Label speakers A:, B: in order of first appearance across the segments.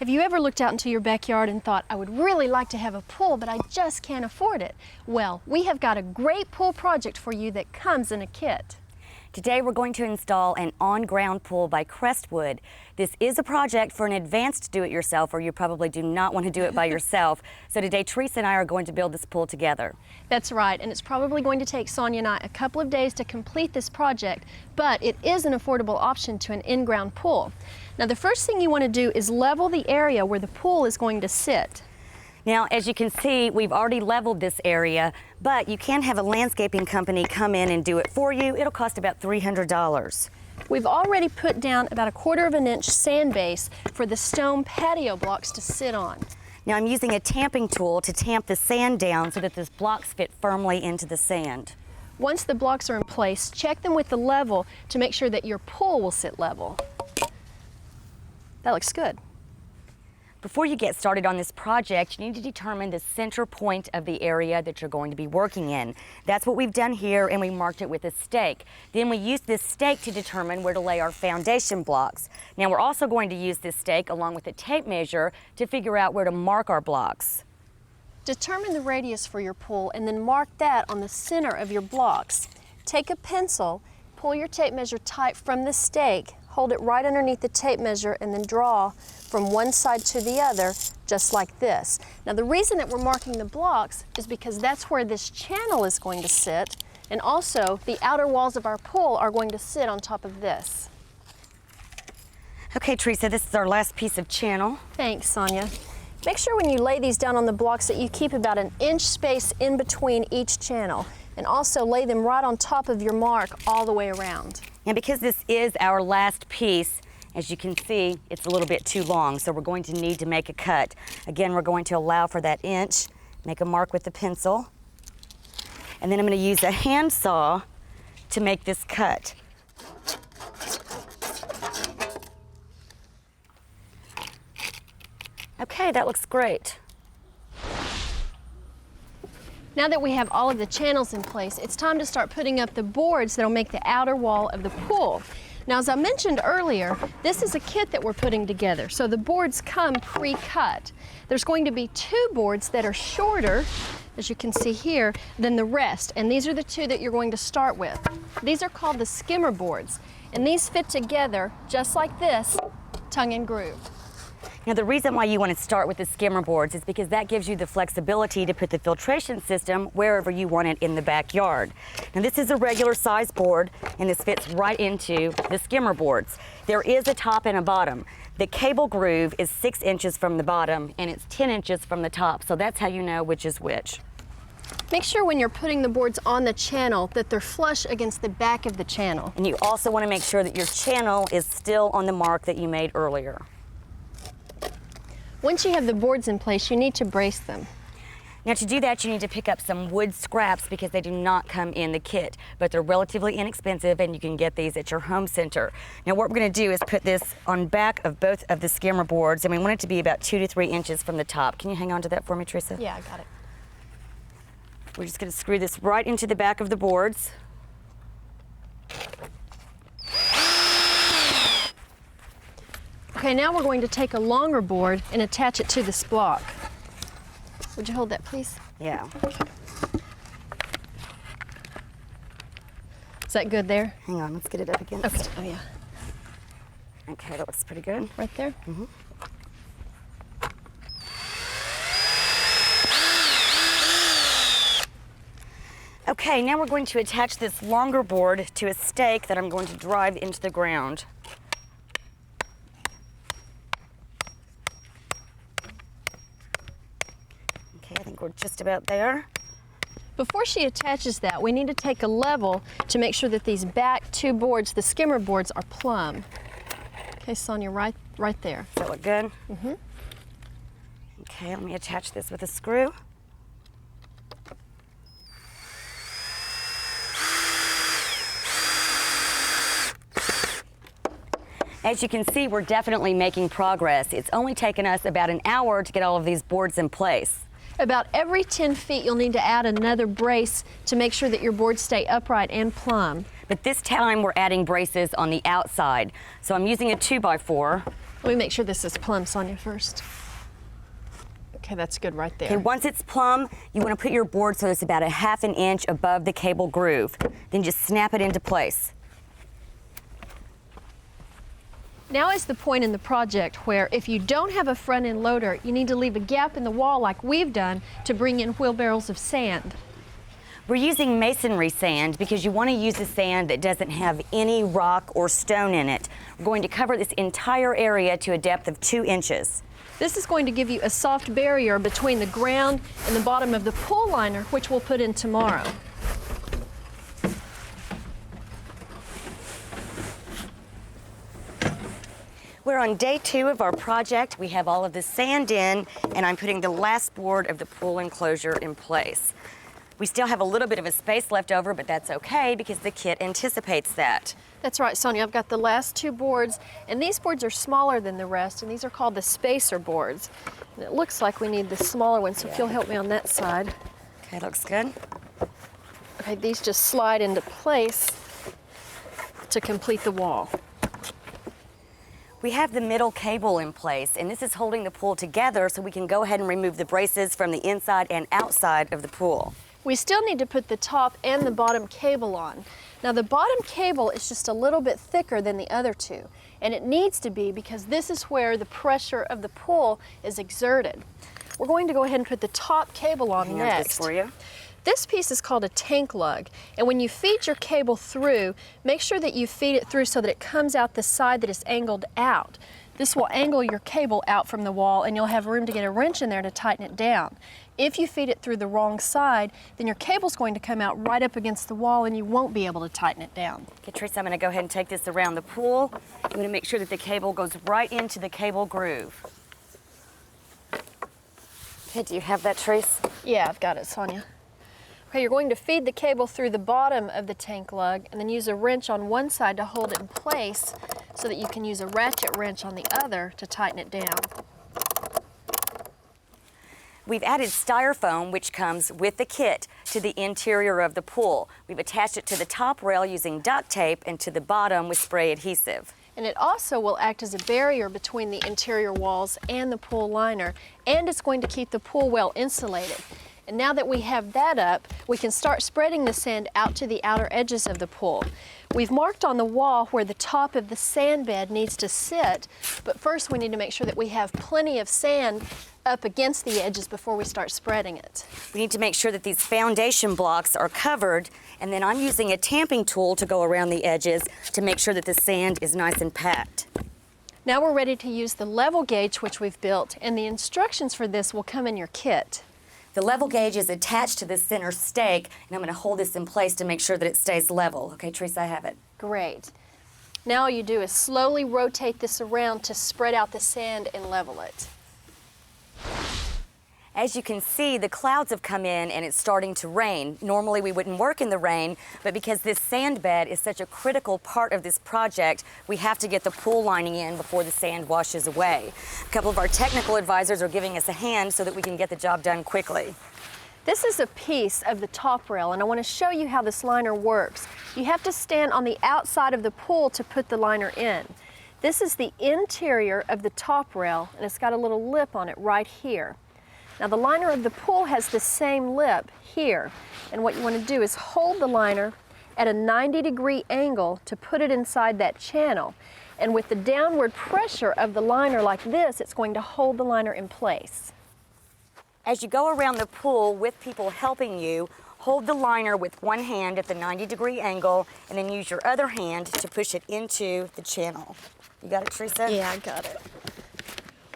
A: Have you ever looked out into your backyard and thought, I would really like to have a pool, but I just can't afford it? Well, we have got a great pool project for you that comes in a kit.
B: Today we're going to install an on-ground pool by Crestwood. This is a project for an advanced do-it-yourself, or you probably do not want to do it by yourself. So today Teresa and I are going to build this pool together. That's right, and it's probably going to take Sonia and I a couple of days to complete this project, but it is an affordable option to an in-ground pool. Now the first thing you want to do is level the area where the pool is going to sit. Now, as you can see, we've already leveled this area, but you can have a landscaping company come in and do it for you. It'll cost about $300. We've already put down about 1/4 inch sand base for the stone patio blocks to sit on. Now I'm using a tamping tool to tamp the sand down so that the blocks fit firmly into the sand. Once the blocks are in place, check them with the level to make sure that your pool will sit level. That looks good. Before you get started on this project, you need to determine the center point of the area that you're going to be working in. That's what we've done here, and we marked it with a stake. Then we use this stake to determine where to lay our foundation blocks. Now we're also going to use this stake along with a tape measure to figure out where to mark our blocks. Determine the radius for your pool and then mark that on the center of your blocks. Take a pencil, pull your tape measure tight from the stake, hold it right underneath the tape measure, and then draw from one side to the other, just like this. Now the reason that we're marking the blocks is because that's where this channel is going to sit, and also the outer walls of our pool are going to sit on top of this. Okay, Teresa, this is our last piece of channel. Thanks, Sonia. Make sure when you lay these down on the blocks that you keep about 1 inch space in between each channel, and also lay them right on top of your mark all the way around. And because this is our last piece, as you can see, it's a little bit too long, so we're going to need to make a cut. Again, we're going to allow for that inch, make a mark with the pencil, and then I'm going to use a handsaw to make this cut. Okay, that looks great. Now that we have all of the channels in place, it's time to start putting up the boards that'll make the outer wall of the pool. Now, as I mentioned earlier, this is a kit that we're putting together, so the boards come pre-cut. There's going to be 2 boards that are shorter, as you can see here, than the rest, and these are the 2 that you're going to start with. These are called the Skimmer Boards, and these fit together just like this, tongue and groove. Now the reason why you want to start with the skimmer boards is because that gives you the flexibility to put the filtration system wherever you want it in the backyard. Now this is a regular size board, and this fits right into the skimmer boards. There is a top and a bottom. The cable groove is 6 inches from the bottom and it's 10 inches from the top, so that's how you know which is which. Make sure when you're putting the boards on the channel that they're flush against the back of the channel. And you also want to make sure that your channel is still on the mark that you made earlier. Once you have the boards in place, you need to brace them. Now to do that, you need to pick up some wood scraps because they do not come in the kit, but they're relatively inexpensive and you can get these at your home center. Now what we're going to do is put this on back of both of the skimmer boards, and we want it to be about 2 to 3 inches from the top. Can you hang on to that for me, Teresa? Yeah, I got it. We're just going to screw this right into the back of the boards. Okay, now we're going to take a longer board and attach it to this block. Would you hold that, please? Yeah. Is that good there? Hang on, let's get it up again. Okay. Oh, yeah. Okay, that looks pretty good. Right there? Mm-hmm. Okay, now we're going to attach this longer board to a stake that I'm going to drive into the ground. I think we're just about there. Before she attaches that, we need to take a level to make sure that these back 2 boards, the skimmer boards, are plumb. Okay, Sonia, right there. Does that look good? Mm-hmm. Okay, let me attach this with a screw. As you can see, we're definitely making progress. It's only taken us about an hour to get all of these boards in place. About every 10 feet, you'll need to add another brace to make sure that your boards stay upright and plumb. But this time, we're adding braces on the outside. So I'm using a 2x4,
A: Let me make sure this is plumb, Sonia, first. Okay, that's good right there.
B: Okay, once it's plumb, you want to put your board so it's about a ½ an inch above the cable groove. Then just snap it into place.
A: Now is the point in the project where if you don't have a front end loader, you need to leave a gap in the wall like we've done to bring in wheelbarrows of sand.
B: We're using masonry sand because you want to use a sand that doesn't have any rock or stone in it. We're going to cover this entire area to a depth of 2 inches.
A: This is going to give you a soft barrier between the ground and the bottom of the pool liner, which we'll put in tomorrow.
B: We're on day 2 of our project. We have all of the sand in, and I'm putting the last board of the pool enclosure in place. We still have a little bit of a space left over, but that's okay because the kit anticipates that.
A: That's right, Sonia. I've got the last 2 boards, and these boards are smaller than the rest, and these are called the spacer boards. And it looks like we need the smaller one, so if you'll help me on that side.
B: Okay, looks good.
A: Okay, these just slide into place to complete the wall.
B: We have the middle cable in place, and this is holding the pool together so we can go ahead and remove the braces from the inside and outside of the pool.
A: We still need to put the top and the bottom cable on. Now the bottom cable is just a little bit thicker than the other 2, and it needs to be because this is where the pressure of the pool is exerted. We're going to go ahead and put the top cable on
B: Hang on
A: next.
B: to this for you.
A: This piece is called a tank lug, and when you feed your cable through, make sure that you feed it through so that it comes out the side that is angled out. This will angle your cable out from the wall, and you'll have room to get a wrench in there to tighten it down. If you feed it through the wrong side, then your cable's going to come out right up against the wall and you won't be able to tighten it down.
B: Okay, Teresa, I'm going to go ahead and take this around the pool. I'm going to make sure that the cable goes right into the cable groove. Okay, do you have that, Teresa?
A: Yeah, I've got it, Sonia. Okay, you're going to feed the cable through the bottom of the tank lug and then use a wrench on one side to hold it in place so that you can use a ratchet wrench on the other to tighten it down.
B: We've added styrofoam, which comes with the kit, to the interior of the pool. We've attached it to the top rail using duct tape and to the bottom with spray adhesive.
A: And it also will act as a barrier between the interior walls and the pool liner, and it's going to keep the pool well insulated. And now that we have that up, we can start spreading the sand out to the outer edges of the pool. We've marked on the wall where the top of the sand bed needs to sit, but first we need to make sure that we have plenty of sand up against the edges before we start spreading it.
B: We need to make sure that these foundation blocks are covered, and then I'm using a tamping tool to go around the edges to make sure that the sand is nice and packed.
A: Now we're ready to use the level gauge which we've built, and the instructions for this will come in your kit.
B: The level gauge is attached to the center stake, and I'm going to hold this in place to make sure that it stays level. Okay, Teresa, I have it.
A: Great. Now all you do is slowly rotate this around to spread out the sand and level it.
B: As you can see, the clouds have come in and it's starting to rain. Normally we wouldn't work in the rain, but because this sand bed is such a critical part of this project, we have to get the pool lining in before the sand washes away. A couple of our technical advisors are giving us a hand so that we can get the job done quickly.
A: This is a piece of the top rail, and I want to show you how this liner works. You have to stand on the outside of the pool to put the liner in. This is the interior of the top rail, and it's got a little lip on it right here. Now the liner of the pool has the same lip here, and what you want to do is hold the liner at a 90-degree angle to put it inside that channel. And with the downward pressure of the liner like this, it's going to hold the liner in place.
B: As you go around the pool with people helping you, hold the liner with one hand at the 90-degree angle and then use your other hand to push it into the channel. You got it, Teresa?
A: Yeah, I got it.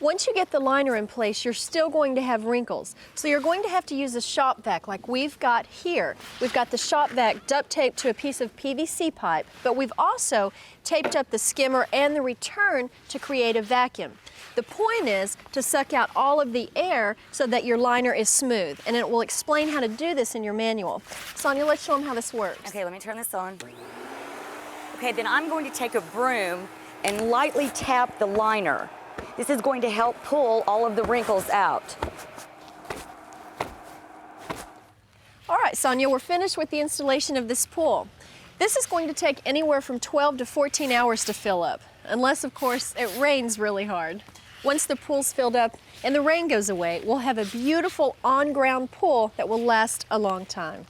A: Once you get the liner in place, you're still going to have wrinkles. So you're going to have to use a shop vac like we've got here. We've got the shop vac duct taped to a piece of PVC pipe, but we've also taped up the skimmer and the return to create a vacuum. The point is to suck out all of the air so that your liner is smooth, and it will explain how to do this in your manual. Sonia, let's show them how this works.
B: Okay, let me turn this on. Okay, then I'm going to take a broom and lightly tap the liner. This is going to help pull all of the wrinkles out.
A: All right, Sonia, we're finished with the installation of this pool. This is going to take anywhere from 12 to 14 hours to fill up, unless of course it rains really hard. Once the pool's filled up and the rain goes away, we'll have a beautiful on-ground pool that will last a long time.